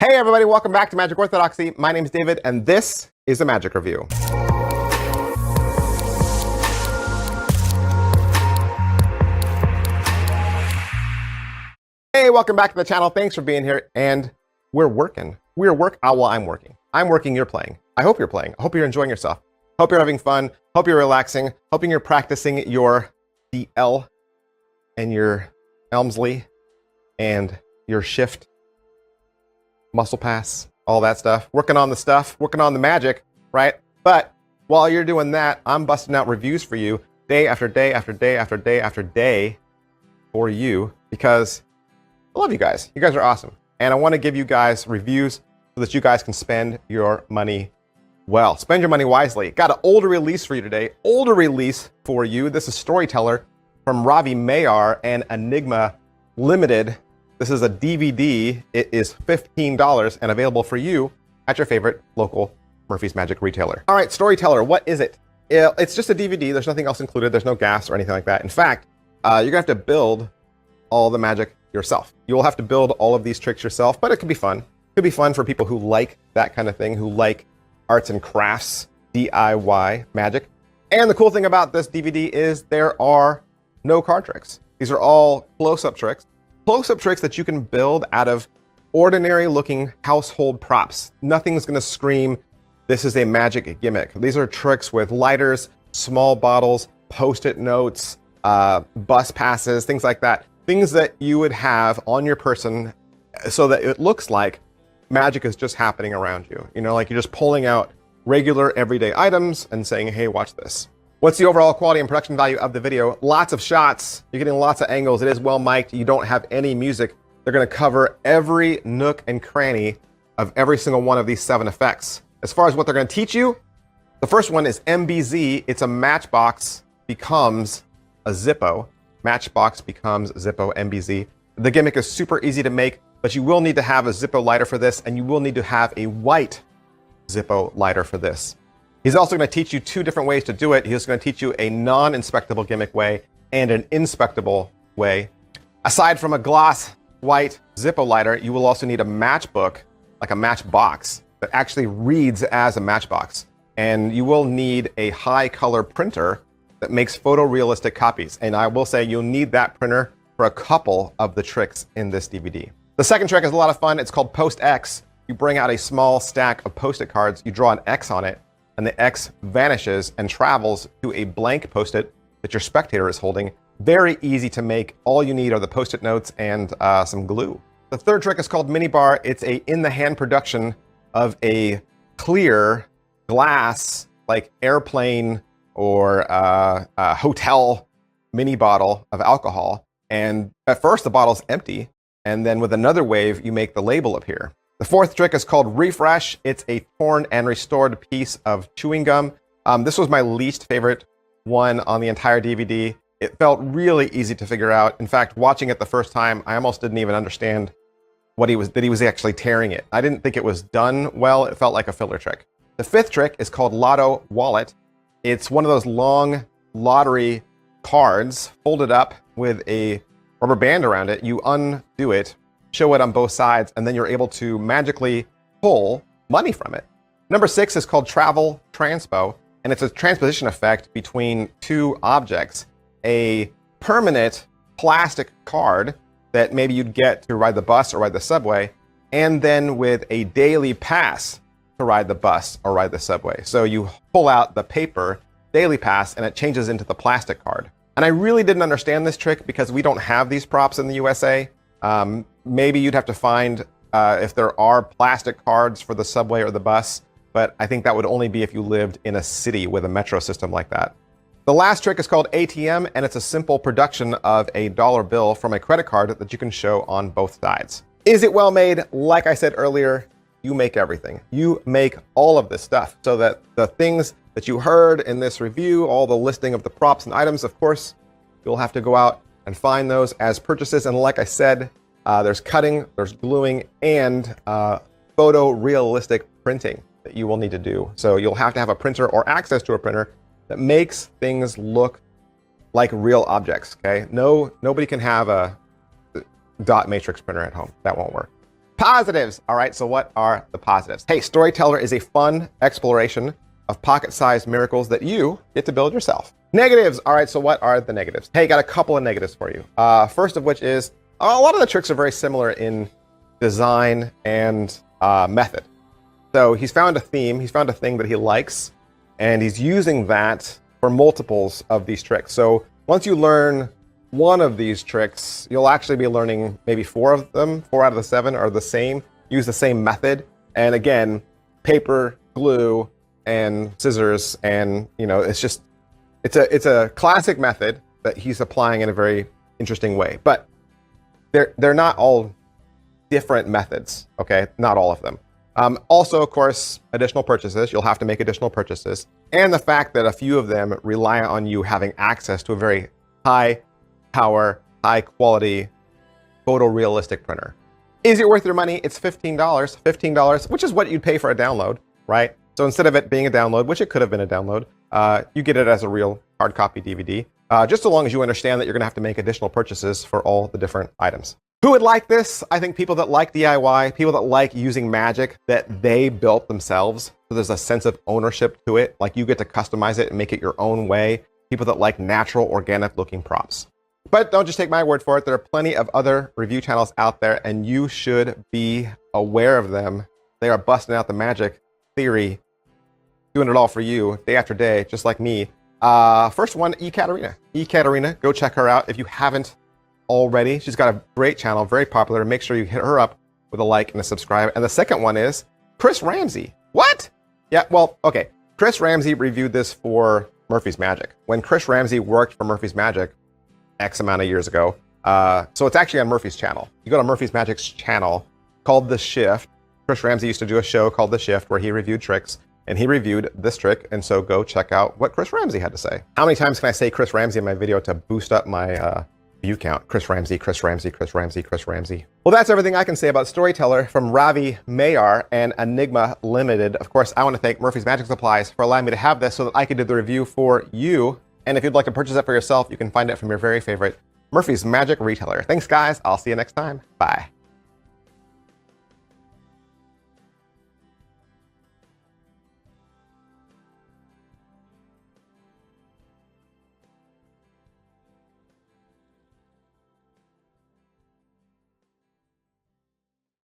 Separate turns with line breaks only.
Hey everybody, welcome back to Magic Orthodoxy. My name is David, and this is a Magic Review. Hey, welcome back to the channel. Thanks for being here. And we're working. Well, I'm working. I'm working, you're playing. I hope you're playing. I hope you're enjoying yourself. Hope you're having fun. Hope you're relaxing. Hoping you're practicing your DL and your Elmsley and your shift, muscle pass, all that stuff. Working on the magic, right? But while you're doing that, I'm busting out reviews for you day after day after day after day after day for you because I love you guys. You guys are awesome. And I want to give you guys reviews so that you guys can spend your money well. Spend your money wisely. Got an older release for you today. Older release for you. This is Storyteller from Ravi Mayar and Enigma Limited. This is a DVD. It is $15 and available for you at your favorite local Murphy's Magic retailer. All right, Storyteller, what is it? It's just a DVD. There's nothing else included. There's no gas or anything like that. In fact, you're gonna have to build all the magic yourself. You'll have to build all of these tricks yourself, but it could be fun. It could be fun for people who like that kind of thing, who like arts and crafts, DIY magic. And the cool thing about this DVD is there are no card tricks. These are all close-up tricks. Close-up tricks that you can build out of ordinary looking household props. Nothing's gonna scream, this is a magic gimmick. These are tricks with lighters, small bottles, Post-it notes, bus passes, things like that. Things that you would have on your person so that it looks like magic is just happening around you. You know, like you're just pulling out regular everyday items and saying, hey, watch this. What's the overall quality and production value of the video? Lots of shots. You're getting lots of angles. It is well mic'd. You don't have any music. They're going to cover every nook and cranny of every single one of these 7 effects. As far as what they're going to teach you, the first one is MBZ. It's a Matchbox becomes a Zippo. Matchbox becomes Zippo MBZ. The gimmick is super easy to make, but you will need to have a Zippo lighter for this, and you will need to have a white Zippo lighter for this. He's also going to teach you 2 different ways to do it. He's going to teach you a non-inspectable gimmick way and an inspectable way. Aside from a gloss white Zippo lighter, you will also need a matchbook, like a matchbox, that actually reads as a matchbox. And you will need a high color printer that makes photorealistic copies. And I will say you'll need that printer for a couple of the tricks in this DVD. The second trick is a lot of fun. It's called Post X. You bring out a small stack of Post-it cards, you draw an X on it, and the X vanishes and travels to a blank Post-it that your spectator is holding. Very easy to make. All you need are the Post-it notes and some glue. The third trick is called Mini Bar. It's a in-the-hand production of a clear glass, like airplane or a hotel mini bottle of alcohol. And at first the bottle's empty. And then with another wave, you make the label appear. The fourth trick is called Refresh. It's a torn and restored piece of chewing gum. This was my least favorite one on the entire DVD. It felt really easy to figure out. In fact, watching it the first time, I almost didn't even understand that he was actually tearing it. I didn't think it was done well. It felt like a filler trick. The fifth trick is called Lotto Wallet. It's one of those long lottery cards folded up with a rubber band around it. You undo it, show it on both sides, and then you're able to magically pull money from it. Number 6 is called Travel Transpo, and it's a transposition effect between 2 objects. A permanent plastic card that maybe you'd get to ride the bus or ride the subway, and then with a daily pass to ride the bus or ride the subway. So you pull out the paper daily pass and it changes into the plastic card. And I really didn't understand this trick because we don't have these props in the USA. Maybe you'd have to find if there are plastic cards for the subway or the bus, but I think that would only be if you lived in a city with a metro system like that. The last trick is called ATM, and it's a simple production of a dollar bill from a credit card that you can show on both sides. Is it well made? Like I said earlier, you make everything. You make all of this stuff so that the things that you heard in this review, all the listing of the props and items, of course, you'll have to go out and find those as purchases. And like I said, there's cutting, there's gluing, and photorealistic printing that you will need to do. So you'll have to have a printer or access to a printer that makes things look like real objects, okay? Nobody can have a dot matrix printer at home. That won't work. Positives. All right, so what are the positives? Hey, Storyteller is a fun exploration of pocket-sized miracles that you get to build yourself. Negatives. All right, so what are the negatives? Hey, got a couple of negatives for you. First of which is a lot of the tricks are very similar in design and method. So he's found a theme, he's found a thing that he likes, and he's using that for multiples of these tricks. So once you learn one of these tricks, you'll actually be learning maybe 4 of them. 4 out of the 7 are the same, use the same method. And again, paper, glue, and scissors, and it's a classic method that he's applying in a very interesting way. But they're not all different methods, okay? Not all of them. Also, of course, additional purchases. You'll have to make additional purchases. And the fact that a few of them rely on you having access to a very high power, high quality, photorealistic printer. Is it worth your money? It's $15. $15, which is what you'd pay for a download, right? So instead of it being a download, which it could have been a download, you get it as a real hard copy DVD, just so long as you understand that you're gonna have to make additional purchases for all the different items. Who would like this? I think people that like DIY, people that like using magic that they built themselves. So there's a sense of ownership to it. Like you get to customize it and make it your own way. People that like natural, organic looking props. But don't just take my word for it. There are plenty of other review channels out there and you should be aware of them. They are busting out the magic theory, doing it all for you day after day, just like me. First one, Ekaterina. Ekaterina, go check her out if you haven't already. She's got a great channel, very popular. Make sure you hit her up with a like and a subscribe. And the second one is Chris Ramsey. What? Yeah, well, okay. Chris Ramsey reviewed this for Murphy's Magic. When Chris Ramsey worked for Murphy's Magic X amount of years ago, so it's actually on Murphy's channel. You go to Murphy's Magic's channel called The Shift. Chris Ramsey used to do a show called The Shift where he reviewed tricks, and he reviewed this trick, and so go check out what Chris Ramsey had to say. How many times can I say Chris Ramsey in my video to boost up my view count? Chris Ramsey, Chris Ramsey, Chris Ramsey, Chris Ramsey. Well, that's everything I can say about Storyteller from Ravi Mayar and Enigma Limited. Of course, I want to thank Murphy's Magic Supplies for allowing me to have this so that I could do the review for you. And if you'd like to purchase it for yourself, you can find it from your very favorite Murphy's Magic retailer. Thanks, guys. I'll see you next time. Bye.